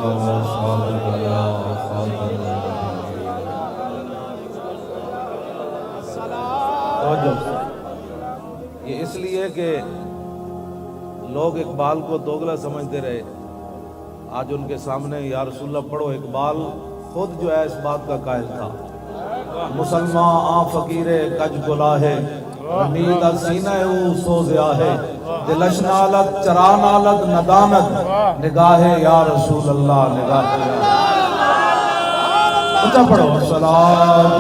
وأصحابك يا خاتم النبيين. یہ اس لیے کہ لوگ اقبال کو دوگلا سمجھتے رہے. آج ان کے سامنے یا رسول اللہ پڑھو. اقبال خود جو ہے اس بات کا قائل تھا. مسلمان آ فقیر کج گلا ہے امید سینہ او سوزیا ہے دلش نالت چرا نالت ندانت نگاہ یا رسول اللہ نگاہ. اچھا پڑھو صلاۃ.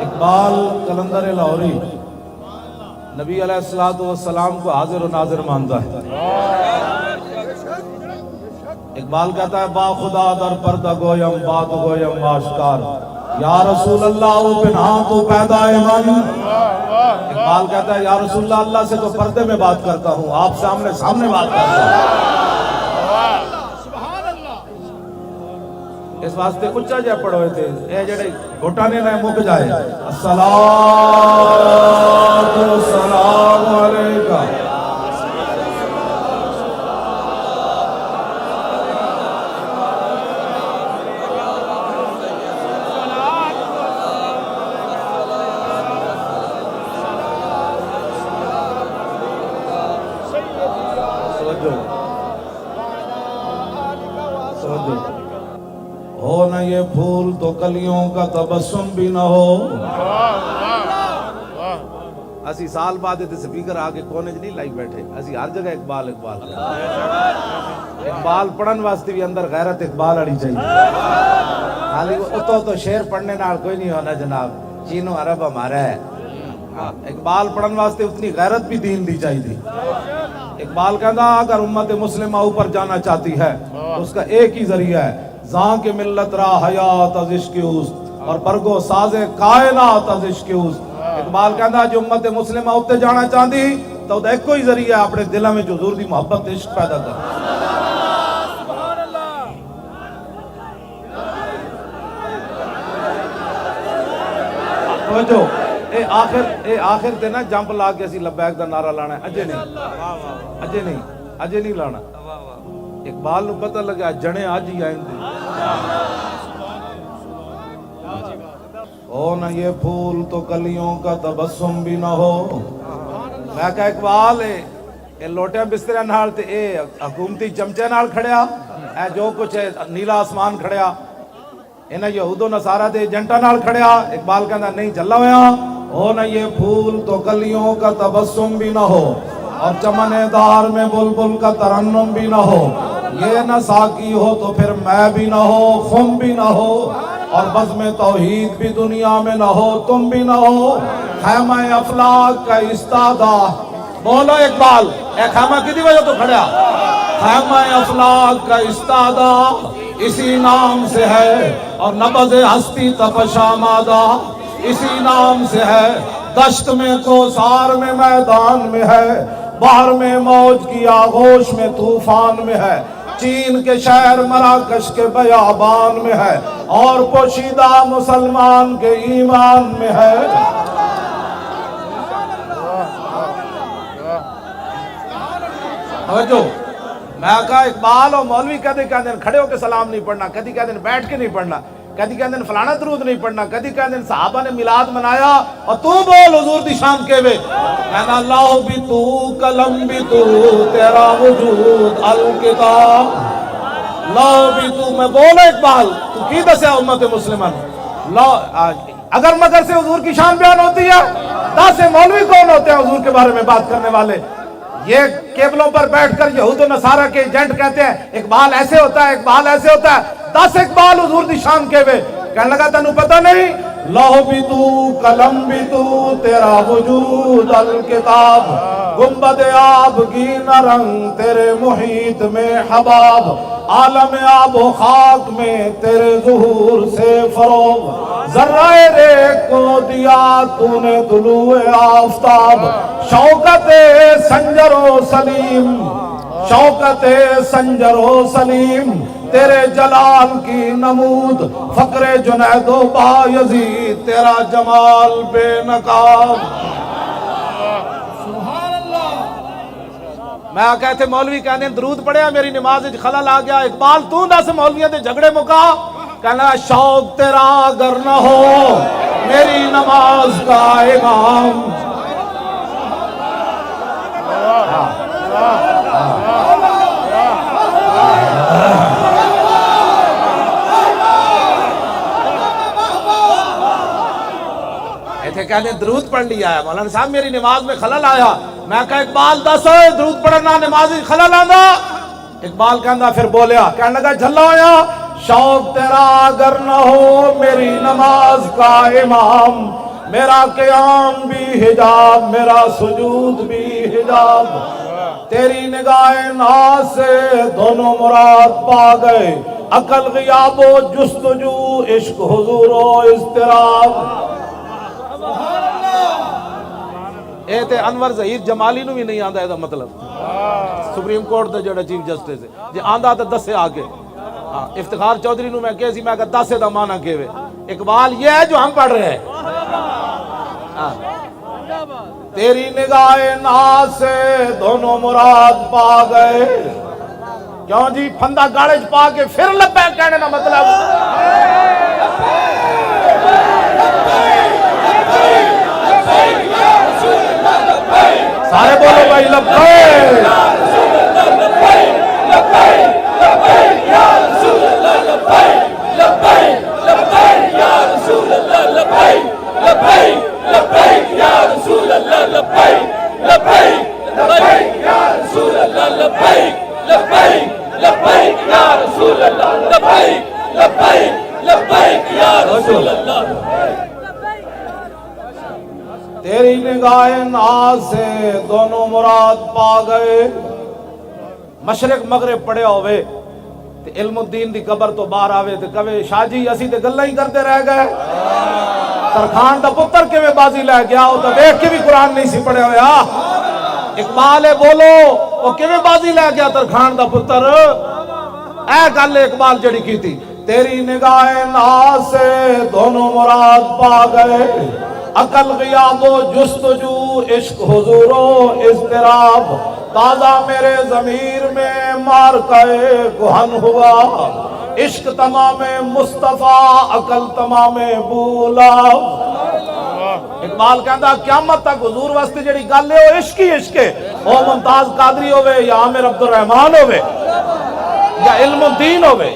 اقبال قلندر لاہوری نبی علیہ السلام کو حاضر و ناظر مانتا ہے. اقبال کہتا ہے با خدا در پردہ گویم بات گویم آشکار یا رسول اللہ او پنہاں تو پیدا من. اقبال کہتا ہے یا رسول اللہ اللہ سے تو پردے میں بات کرتا ہوں آپ سامنے سامنے بات کرتا ہوں. اس واسطے اچھا جا پڑھو تھے اے جڑے گھٹانے نہ مک جائے. الصلاۃ والسلام علیکہ. ہو نہ یہ پھول تو کلیوں کا تبسم بھی نہ ہو. اسی سال بعد تے سپیکر آگے کونے نہیں لائی بیٹھے. اسی ہر جگہ اقبال اقبال اقبال پڑھن واسطے بھی اندر غیرت اقبال آڑی چاہیے. خالی اتو تو شعر پڑھنے نال کوئی نہیں ہونا جناب. چینو عرب ہمارا ہے. اقبال پڑھن واسطے اتنی غیرت بھی دین دی چاہیے. اقبال کہتا اگر امت مسلمہ اوپر جانا چاہتی ہے تو اس کا ایک ہی ذریعہ ہے زاں کے ملت را حیات از عشق اوست اور برگو ساز کائنات از عشق اوست. اقبال کہتا جو امت مسلمہ اوپر جانا چاہتی تو ایک کوئی ذریعہ ہے اپنے دلوں میں جو حضور دی محبت عشق پیدا کر. توجہ اے آخر تے نا جمپ لا کے اسی لبیک دا نعرہ لانا ہے. اجے نہیں لانا. اقبال نو پتہ لگا جنے آج ہی آئیں دے. ہو نہ یہ پھول تو کلیوں کا تبسم بھی نہ ہو. میں کہا اقبال اے لوٹے بسترے نال تے اے حکومتی چمچے نال کھڑیا اے جو کچھ ہے نیلا آسمان کھڑیا انہاں یہود و نصارہ دے ایجنٹا نال کھڑیا. اقبال کہندا نہیں چلا ہویا. ہو نہ یہ پھول تو کلیوں کا تبسم بھی نہ ہو اور چمن دار میں بلبل کا ترنم بھی نہ ہو. یہ نہ ساقی ہو تو پھر میں بھی نہ ہو خم بھی نہ ہو اور بزم توحید بھی دنیا میں نہ ہو تم بھی نہ ہو. خیمہ افلاک کا استادہ بولو اقبال اے خیمہ کدی وجہ تو کھڑیا. خیمہ افلاک کا استادہ اسی نام سے ہے اور نبض ہستی تپشا مادہ اسی نام سے ہے. دشت میں کوثار میں میدان میں ہے بحر میں موج کی آغوش میں طوفان میں ہے. چین کے شہر مراکش کے بیابان میں ہے اور پوشیدہ مسلمان کے ایمان میں ہے. توجہ میں کہا اقبال اور مولوی کہتے کھڑے ہو کے سلام نہیں پڑھنا, کدی کہتے بیٹھ کے نہیں پڑھنا, کدی کہتے فلانا درود نہیں پڑھنا, کدی کہتے صحابہ نے میلاد منایا اور تو بول حضور دی شان کے وے. کہنا اللہ بھی تو قلم بھی تو تیرا وجود الکتاب. اللہ بھی تو میں بولا اقبال تو کی دسیا امت مسلمان. اگر مگر سے حضور کی شان بیان ہوتی ہے 10 مولوی کون ہوتے ہیں حضور کے بارے میں بات کرنے والے. یہ کیبلوں پر بیٹھ کر یہود و نصارہ کے ایجنٹ کہتے ہیں اقبال ایسے ہوتا ہے اقبال ایسے ہوتا ہے. 10 اقبال حضور دی شان کے وے. کہنے لگا تنو پتہ نہیں لوح بھی تو قلم بھی تو تیرا وجود الکتاب. گنبد آبگین رنگ تیرے محیط میں حباب. عالم آب و خاک میں تیرے ظہور سے فروغ. ذرہ ریت کو دیا تو نے طلوع آفتاب. شوکت سنجر و سلیم شوکت سنجر و سلیم تیرے جلال کی نمود، فقر جنید و بایزید تیرا جمال بے نقاب۔ میں کہتے مولوی کہنے درود پڑھیا میری نماز خلل آ گیا، اقبال تو دس مولویوں دے جھگڑے مکا، کہنا شوق تیرا اگر نہ ہو میری نماز کا امام۔ ایتھے کہنے درود پڑھ لیا ہے مولانا صاحب میری نماز میں خلل آیا، میں کہا اقبال دس ہوئے درود پڑھنا نماز خلل آندا؟ اقبال کہندا پھر بولیا، کہنے لگا جھلا ہویا شوق تیرا اگر نہ ہو میری نماز کا امام، میرا قیام بھی حجاب میرا سجود بھی حجاب، تیری نگاہ ناز سے دونوں مراد پا گئے، عقل غیاب و جستجو عشق حضور و اضطراب۔ اے تے انور ظہیر جمالی نو بھی نہیں آندا ہے دا مطلب، سپریم کورٹ دے جڑا چیف جسٹس ہے جی آندا تے دسے آگے۔ افتخار چودھری نو میں کہے سی میں کہا دسے دا معنی کہوے، اقبال یہ ہے جو ہم پڑھ رہے ہیں۔ تیری نگاہ ناز سے دونوں مراد پا گئے، کیوں جی پھندا گاڑے پا کے پھر لبیک کہنے نا مطلب سارے بولو بھائی لبیک تیری نگاہ ناز سے دونوں مراد پا گئے، مشرق مغرب پڑے ہوئے تے علم الدین دی قبر تو باہر آوے تے کہے شاہ جی اسی تے گلہ ہی کرتے رہ گئے، ترخان دا پتر کے میں بازی لے گیا وہ تو دیکھ کے بھی قرآن نہیں سی پڑھے ہویا۔ اقبال بولو وہ کے میں بازی لے گیا ترخان دا پتر، اے گل اقبال جڑی کی تھی تیری نگاہ ناز سے دونوں مراد پا گئے، عقل غیاب و جستجو عشق حضور و اضطراب، تازہ میرے ضمیر میں مارکہ کہن ہوا، عشق تمام مصطفیٰ عقل تمام بولا۔ اقبال کہتا قیامت تک حضور واسطے جڑی گل ہے وہ عشق ہی عشق ہے، وہ ممتاز قادری ہوئے یا عامر عبد الرحمن ہوئے یا علم الدین ہوئے۔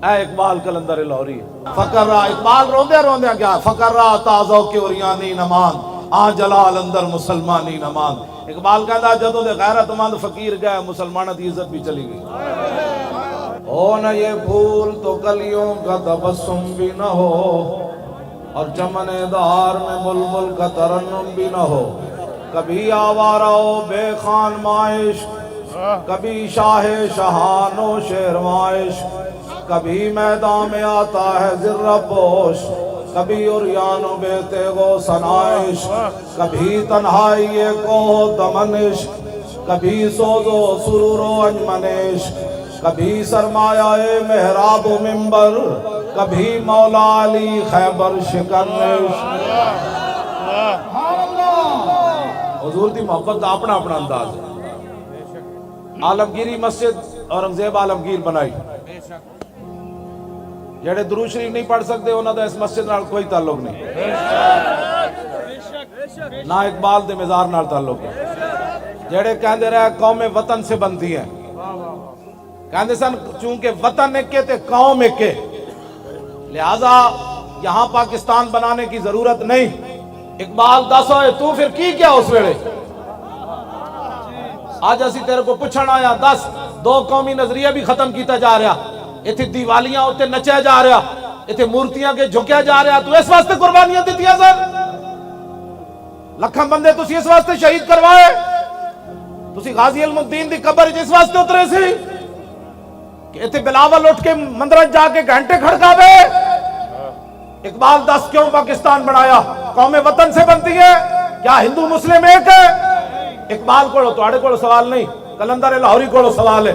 اے اقبال کلندر لاہوری فقر را اقبال روندے روندے کیا فقر را تازہ کے اوریانی نمان آ جلال اندر مسلمانی نمان۔ اقبال کہتا جدو دے غیرت مند فقیر گئے مسلمانہ دی عزت بھی چلی گئی۔ ہو نہ یہ پھول تو کلیوں کا تبسم بھی نہ ہو، اور چمن دار میں ململ کا ترنم بھی نہ ہو، کبھی آوارہ ہو بے خان مائش، کبھی شاہ شہان و شیر مائش، کبھی میدان میں آتا ہے ذرہ پوش، کبھی عریان و بے تیغ و سنائش، کبھی تنہائی کو دمنش، کبھی سوز و سرور و انجمنش، کبھی سرمایہ محراب و منبر، کبھی مولا علی خیبر شکنش۔ حضور دی محبت کا اپنا اپنا انداز ہے۔ عالمگیری مسجد اورنگزیب عالمگیر بنائی، جڑے درود شریف نہیں پڑھ سکتے انہوں نے اس مسجد نال کوئی تعلق نہیں، نہ اقبال دے مزار نال تعلق ہے۔ جڑے کہندے رہے قوم وطن سے بنتی ہیں، کہندے سن چونکہ وطن ایک تے قوم ایک، لہذا یہاں پاکستان بنانے کی ضرورت نہیں۔ اقبال دس ہوئے تو پھر کی کیا اس ویلے؟ آج اسی تیرے کو پوچھنا آیا، دس دو قومی نظریہ بھی ختم کیتا جا رہا، ایتھے دیوالیاں ہوتے نچے جا رہا، ایتھے مورتیاں کے جھکیا جا رہا، تو اس واسطے قربانیاں دیتیاں سن، لکھاں بندے تسی اس واسطے شہید کروائے، تسی غازی علم الدین دی قبر جس واسطے اترے سی کہ ایتھے بلاول اٹھ کے مندرج جا کے گھنٹے کھڑکاوے۔ اقبال دس کیوں پاکستان بنایا؟ قوم وطن سے بنتی ہے، کیا ہندو مسلم ایک ہے؟ اقبال کو توڑے کو سوال نہیں، کلندر لاہوری کو سوال ہے۔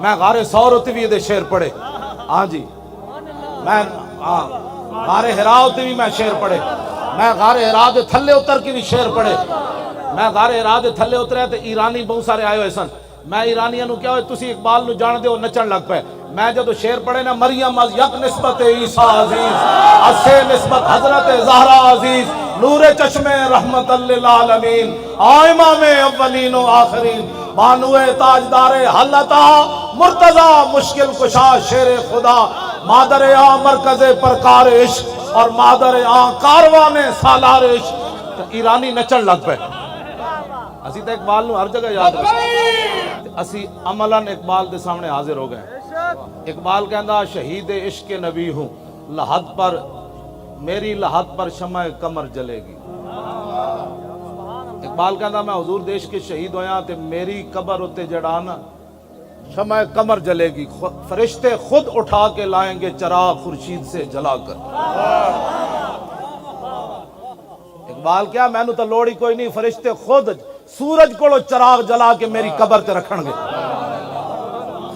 میں غار سور ہوتی بھی یہ شیر پڑھے ہاں جی میں غار ہرا ہوتی بھی میں شیر پڑھے میں غار ہرا دے تھلے اتر کی بھی شیر پڑھے میں غار ہرا دے تھلے اتریا تے ایرانی بہت سارے آئے ہوئے سن میں ایرانیاں نو کیا ہوئے تسی اقبال نو جان دے ہو نچن لگ پے میں جدو شیر پڑھے نا مریم از یک نسبت عیسیٰ عزیز اسے نسبت حضرت زہرا عزیز نور چشم رحمت للعالمین امام اولین و آخرین بانو تاجدار حلتا مرتضی مشکل کشا شیر خدا مادر آ مرکز پرکار عشق اور مادر آ کاروان سالار عشق ایرانی نچن لگ پے اسی تو اقبال نو ہر جگہ یاد رکھتے اسی عملاً اقبال دے سامنے حاضر ہو گئے اقبال کہندا شہید عشق نبی ہوں لحد پر میری لحد پر شمع قمر جلے گی اقبال کہندا میں حضور دیش کے شہید ہویا تے میری قبر ہوتے جڑانا شمع قمر جلے گی فرشتے خود اٹھا کے لائیں گے چراغ خورشید سے جلا کر اقبال کیا میں نو تو لوڑی کوئی نہیں فرشتے خود سورج کو چراغ جلا کے میری قبر تے رکھن گے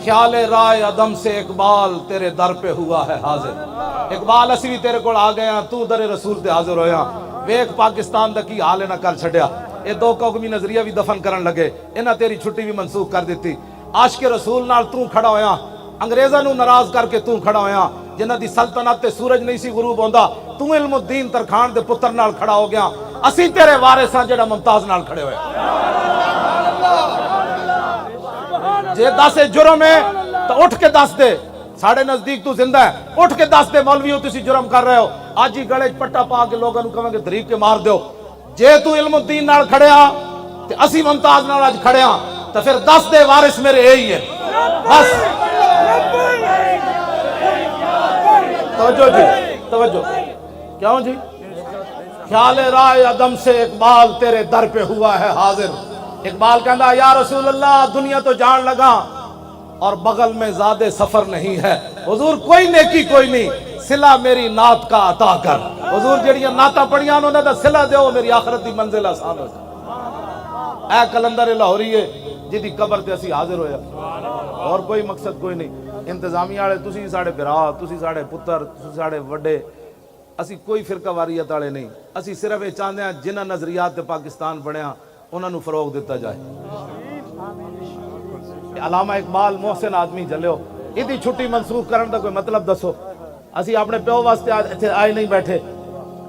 خیال رائے عدم سے اقبال تیرے در پہ ہوا ہے حاضر اقبال اسی بھی تیرے کو آ گئے ہیں تو در رسول تے حاضر ہویا ویک پاکستان دا کی حال نہ کر چھڑیا اے دو قومی نظریہ بھی دفن کرن لگے انہاں تیری چھٹی بھی منسوخ کر دیتی عاشق رسول نال تو کھڑا ہویا انگریزاں نو ناراض کر کے تو کھڑا ہویا جنہاں دی سلطنت تے سورج نہیں سی غروب ہوندا تو علم الدین ترکھان دے پتر نال کھڑا ہو گیا اسی تیرے وارث ہاں جڑا ممتاز نال کھڑے ہوئے جے دس جرم ہے تو اٹھ کے دس دے ساڑھے نزدیک تو زندہ ہے اٹھ کے دس دے مولوی ہو تسی جرم کر رہے ہو آج ہی گلے پٹا پا کے لوگوں نو کہیں گے دریق کے مار دیو جے تو علم الدین نال کھڑے ہاں تے اسی ممتاز نال آج کھڑے ہاں تو پھر دس دے وارث میرے یہی ہے بس توجہ جی توجہ کیوں جی خیال رائے عدم سے اقبال تیرے در پہ ہوا ہے حاضر اقبال کہندا یا رسول اللہ دنیا تو جان لگا اور بغل میں زیادہ سفر نہیں ہے حضور کوئی نیکی کوئی نہیں صلہ میری نعت کا عطا کر حضور جڑیاں نعتاں پڑھیاں انہوں نے دا صلہ دیو میری آخرت دی منزل آسان ہو جائے اے کلندر لاہوریے جدی قبر تے اسی حاضر ہویا اور کوئی مقصد کوئی نہیں انتظامیہ والے تسی ساڑے بھرا تسی ساڑے پتر تسی ساڑے وڈے اسی کوئی فرقہ واریت والے نہیں اسی صرف یہ چاہتے ہیں جنہ نظریات تے پاکستان بنیا انہاں نو فروغ دیتا جائے علامہ اقبال محسن آدمی جلیو ادھی چھٹی منسوخ کرن دا کوئی مطلب دسو اسی اپنے پیو واسطے آئے نہیں بیٹھے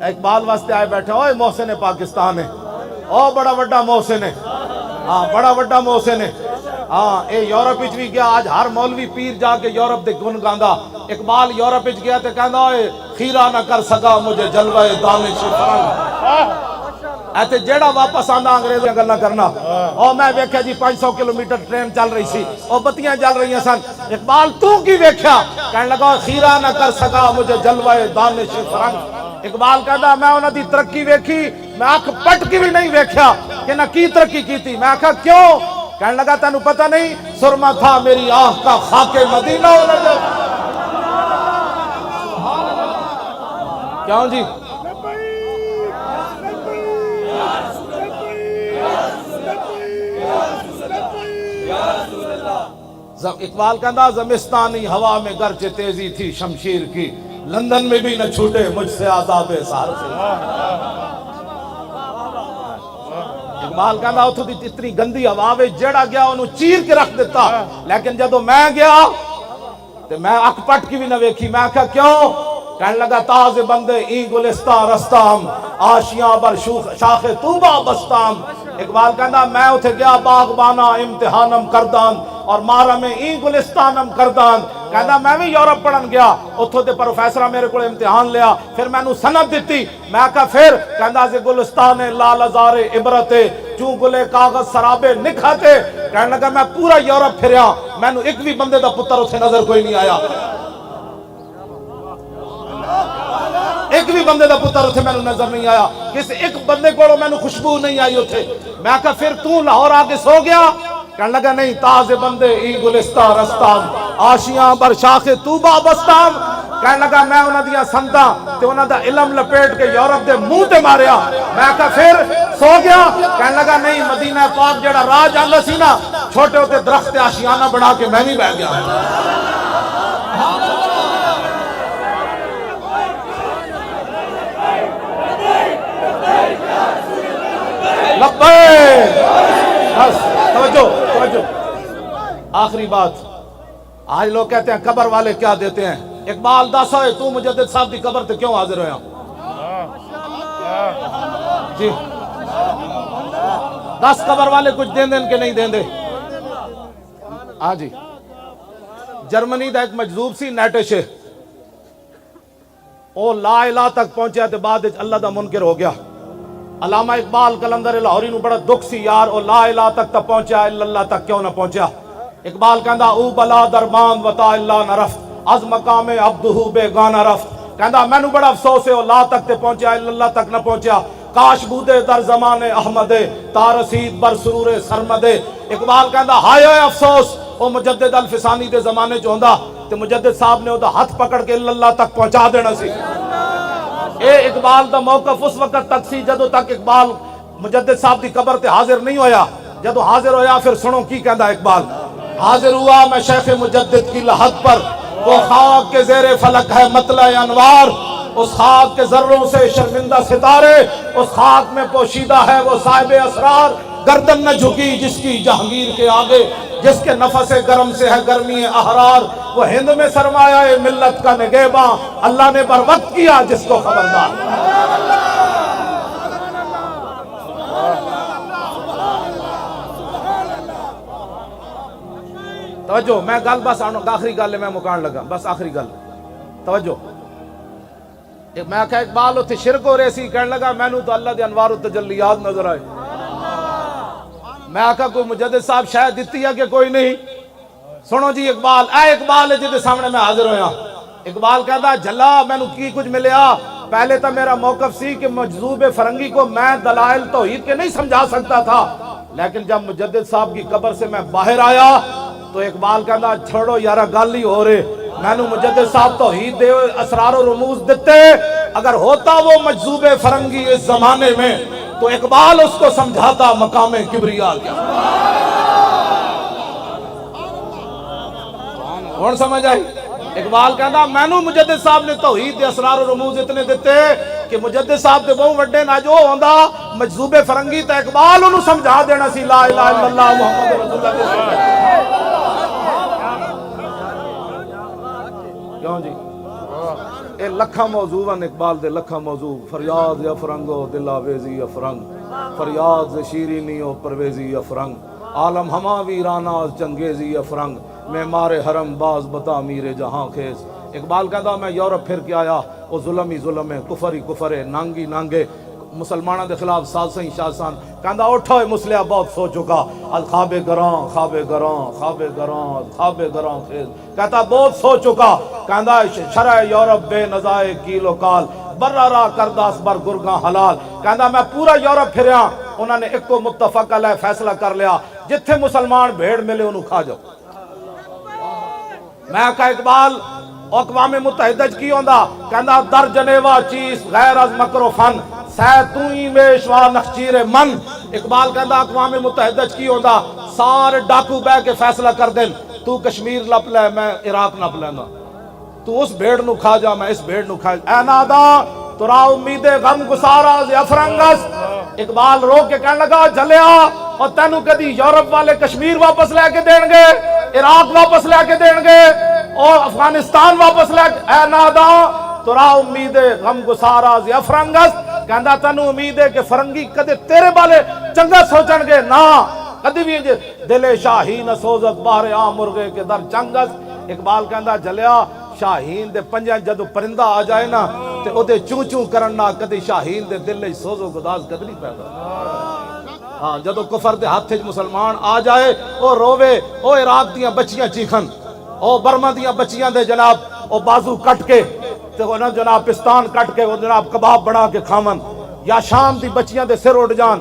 اقبال واسطے آئے بیٹھے اوے محسن پاکستان ہے او بڑا وڈا محسن ہے ہاں بڑا وڈا محسن ہے ہاں اے یورپ وچ بھی گیا آج ہر مولوی پیر جا کے یورپ دے گن گاندا اقبال یورپ وچ گیا تے کہندا اے خیرہ نہ کر سکا مجھے جلوہ دانش فرنگ ایتے جیڑا واپس آندا انگریزاں گلاں کرنا او میں ویکھیا جی 500 کلومیٹر ٹرین چل رہی سی او بتیاں جل رہی سن اقبال تو کی ویکھیا کہن لگا خیرہ نہ کر سکا مجھے جلوہ دانش فرنگ اقبال کہندا میں انہاں دی ترقی ویکھی میں اکھ پٹ کی بھی نہیں ویکھیا کہ نہ کی ترقی کیتی میں کہا کیوں کہنے لگا تینوں پتہ نہیں سرما تھا میری آنکھ کا خاک مدینہ ہو نظر کیوں جی اقبال کہندا زمستانی ہوا میں گرچہ تیزی تھی شمشیر کی لندن میں بھی نہ چھوٹے مجھ سے عذاب سہر سے اقبال کہندا اتھوں دی اتنی گندی ہوا وچ جیڑا گیا انہوں چیر کے رکھ دیتا لیکن جدو میں گیا تو میں اکھ پٹ کی بھی نہ ویکھی میں کہا کیوں کہنے لگا تاز بندے ای گلستہ رستام آشیاں بر شاخ طوبہ بستام اقبال کہندا میں اتھے گیا باغبانہ امتحانم کردان اور مارا میں ای گلستانم کردان کہندا میں بھی یورپ پڑھن گیا اتھو دے پروفیسرہ میرے کو امتحان لیا پھر میں نو سند دیتی میں کہا پھر کہندا سے گلستان لال ازار عبرتے چوں گلے کاغذ سرابے نکھاتے کہنے لگا میں پورا یورپ پھریا میں نو ایک بھی بندے دا پتر اتھے نظر کوئی نہیں آیا ایک بھی بندے دا پتر اتھے میں نظر نہیں آیا کسی ایک بندے کو میں نو خوشبو نہیں آئی اتھے میں کہا پھر تو لاہور آگے سو گیا کہنے لگا نہیں تازے بندے ای گلستہ رستام آشیاں بر شاخ طوبہ بستام کہنے لگا میں انہاں دیاں سنتاں تے انہاں دا علم لپیٹ کے یورپ دے منہ تے ماریا میں کہا پھر سو گیا؟ کہنے لگا نہیں، مدینہ پاک جڑا راہ جانا سی نا، چھوٹے ہوتے درخت آشیانہ بنا کے میں بھی بیٹھ گیا۔ لبیک، بس توجہ۔ آخری بات، آج لوگ کہتے ہیں قبر والے کیا دیتے ہیں؟ اقبال دس ہوئے تو مجدد صاحب کی قبر تے کیوں حاضر ہویا؟ جی 10 قبر والے کچھ دیں دیں کہ نہیں دیں دے؟ ہاں جی، جرمنی دا ایک مجذوب سی نیٹش، او لا الہ تک پہنچیا تے بعد اللہ دا منکر ہو گیا۔ علامہ اقبال کلندر لاہوری نو بڑا دکھ سی، یار او لا الہ تک تا پہنچیا، اللہ تک کیوں نہ پہنچیا؟ اقبال کہندا او بلا درمان وطا اللہ نہ رفت، از مقام عبدہو بے گانا رفت۔ کہندا میں نو بڑا افسوس ہے او لا تک تے پہنچیا، اللہ تک نہ پہنچیا۔ کاش بودے در زمان احمد تا رسید بر سرور سرمد۔ اقبال کہندا ہائے ہوئے افسوس، او مجدد الفسانی دے زمانے جو ہوندا تے مجدد صاحب نے او دا ہاتھ پکڑ کے اللہ تک پہنچا دینا سی۔ اے اقبال دا موقف اس وقت تک سی جدو تک اقبال مجدد صاحب دی قبر تے حاضر نہیں ہویا۔ جدو حاضر ہویا پھر سنو کی کہندا اقبال، حاضر ہوا میں شیخ مجدد کی لحد پر، وہ خاک کے زیر فلک ہے مطلع انوار، اس خاک کے ذروں سے شرمندہ ستارے، اس خاک میں پوشیدہ ہے وہ صاحب اسرار، گردن نہ جھکی جس کی جہانگیر کے آگے، جس کے نفس گرم سے ہے گرمی احرار، وہ ہند میں سرمایہ ملت کا نگہباں، اللہ نے بر وقت کیا جس کو خبردار۔ توجہ، میں گل بس آخری گل ہے، میں مکان لگا، بس آخری گل توجہ۔ میں کہا اقبال اتھے شرک ہو رہے سی، کہنے لگا میں نو تو اللہ دے انوار و تجلیات نظر آئے۔ میں کہا کوئی مجدد صاحب شاید دیتی ہے کہ کوئی نہیں؟ سنو جی اقبال، اے اقبال ہے جدے سامنے میں حاضر ہویا۔ اقبال کہتا جھلا میں نو کی کچھ ملیا، پہلے تا میرا موقف سی کہ مجذوب فرنگی کو میں دلائل توحید کے نہیں سمجھا سکتا تھا، لیکن جب مجدد صاحب کی قبر سے میں باہر آیا تو اقبال کہتا چھوڑو یارہ گل ہی ہو رہے، میں نو مجدد صاحب توحید دے اسرار و رموز دیتے، اگر ہوتا وہ مجذوب فرنگی اس زمانے میں تو اقبال اس کو سمجھاتا مقام کبریا کیا۔ کون سمجھ آئی؟ اقبال کہتا میں نو مجدد صاحب نے توحید دے اسرار و رموز اتنے دیتے کہ مجدد صاحب دے بہت وڈے نہ جو ہوندا مجذوب فرنگی تا اقبال انہوں سمجھا دینا سی لا الہ الا اللہ محمد رسول اللہ۔ کیوں جی؟ اے لکھا موضوع ان اقبال دے لکھا موضوع، فریاد یا فرنگو دل آویزی یا فرنگ، فریاد ز شیرینی و پرویزی یا فرنگ، عالم ہما ویرانہ چنگیزی یا فرنگ، معمار حرم باز بتا میر جہاں خیز۔ اقبال کہتا میں یورپ پھر کے آیا، وہ ظلم ہی ظلم ہے، کفر ہی کفر ہے، نانگی نانگے مسلمانہ دے خلاف سازشیں شاسان۔ کہتا اٹھو مسلح بہت سو چکا، از خواب گران خواب گران خواب گران خواب گران خیز۔ کہتا بہت سو چکا، کہتا شرع یورپ بے نزائے کیل و کال، برہ را کرداس بر گرگاں حلال۔ کہتا میں پورا یورپ پھریا، انہوں نے ایک کو متفق علیہ فیصلہ کر لیا، جتھے مسلمان بھیڑ ملے انہوں کھا جاؤ۔ میں کہا اقبال اقوام متحدہ کی ہوندا؟ کہندا در جنیوا چیز غیر از مکر و فن، سیتوئی میشوا نخچیر من۔ اقبال کہندا اقوام متحدہ کی ہوندا؟ سارے ڈاکو بے کے فیصلہ کر دیں، تو کشمیر لپ لے میں عراق نپ لینا، تو اس بھیڑ نو کھا جا میں اس بھیڑ نو کھا جا۔ اے نادا ترا امید غم گسارا افرنگس۔ اقبال رو کے کہنے لگا جلیا اور تینو کدی یورپ والے کشمیر واپس لے کے دیں گے، عراق واپس لے کے دیں گے اور افغانستان واپس لے کے؟ اے نادا ترا امید غم گسارا افرنگس۔ کہندا تینو امید ہے کہ فرنگی کدے تیرے بالے چنگا سوچن گے؟ نا کدی بھی دل شاہین سوزت باہر عام مرغے کے در چنگس۔ اقبال کہندا جلیا شاہین دے پنجاں جدو پرندہ آ جائے نا تے او دے چوں چوں کرنا کدی شاہین دے دل وچ سوز و گداز کدی نہیں پیدا۔ ہاں جدو کفر دے ہاتھ وچ مسلمان آ جائے او روے، او عراق دیاں بچیاں چیخن، او برما دیاں بچیاں دے جناب او بازو کٹ کے تے انہاں جناب پستان کٹ کے وہ جناب کباب بنا کے کھاون، یا شام دی بچیاں دے سر اٹھ جان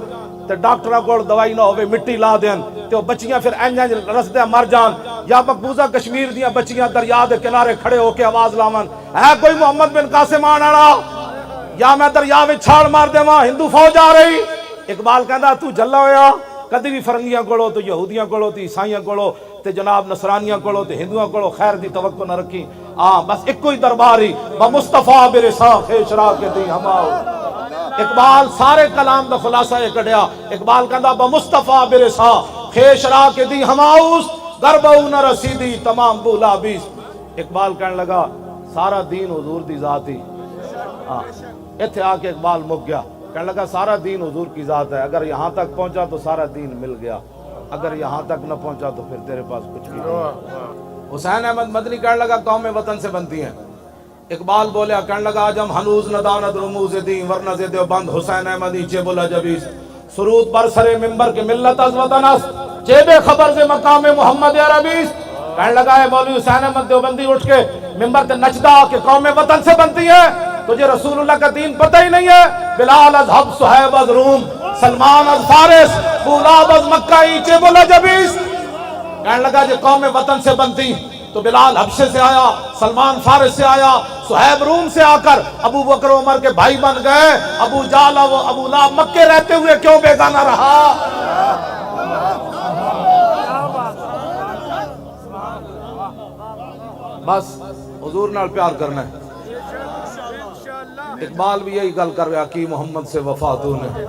تے ڈاکٹراں کول دوائی نہ ہوے مٹی لا دین تے وہ بچیاں پھر انج رسدے مر جان، یا مقبوضہ کشمیر دیاں بچیاں دریا دے کنارے کھڑے ہو کے آواز لاون ہے کوئی محمد بن قاسم آن والا؟ یا میں دریا میں چھاڑ مار دے وہاں ہندو فوج آ رہی. اقبال کہندا تو جلا ہویا کدی بھی فرنگیاں کولو تو یہودیاں کولو تو عیسائیاں کولو تے جناب نصرانیاں کولو تے ہندوؤں کولو خیر دی توقع نہ رکھی. بس ایک کوئی درباری بمصطفیٰ برسا خیشرا کے دی ہماؤ. اقبال سارے کلام دا خلاصہ یہ کڈیا. اقبال کہندا بمصطفیٰ برسا خیشرا کے دی ہماؤس گربہو نہ رسیدی تمام بولا بیس. اقبال کہنے لگا سارا دین حضور دی ذات ہی. ایتھے آ کے اقبال مک گیا. کہنے لگا سارا دین حضور کی ذات ہے. اگر یہاں تک پہنچا تو سارا دین مل گیا, اگر یہاں تک نہ پہنچا تو پھر تیرے پاس کچھ بھی نہیں. حسین احمد مدنی کہنے لگا قوم وطن سے بنتی ہیں. اقبال بولیا کہنے لگا آج ہم ہنوز نداند رموز دین ورنہ زد بند حسین احمدی چے بولا جبیس سرود بر سرے ممبر کے ملت از وطن اس چے بے خبر سے مقام محمد عربیس. کہنے لگا ہے مولوی حسین احمد دیوبندی اٹھ کے ممبر تے نچدا کہ قوم وطن سے بنتی ہے, تجھے رسول اللہ کا دین پتہ ہی نہیں ہے. بلال از حب صہیب از روم سلمان از فارس بولاب از مکہ چے بولا جبیس. کہنے لگا جی قوم وطن سے بنتی تو بلال حبشے سے آیا, سلمان فارس سے آیا, صہیب روم سے آ کر ابو بکر عمر کے بھائی بن گئے. ابو جہل و ابو لہب مکے رہتے ہوئے کیوں بیگانہ رہا؟ بس حضور نال پیار کرنا ہے. اقبال بھی یہی گل کر رہا کی محمد سے وفا تو نے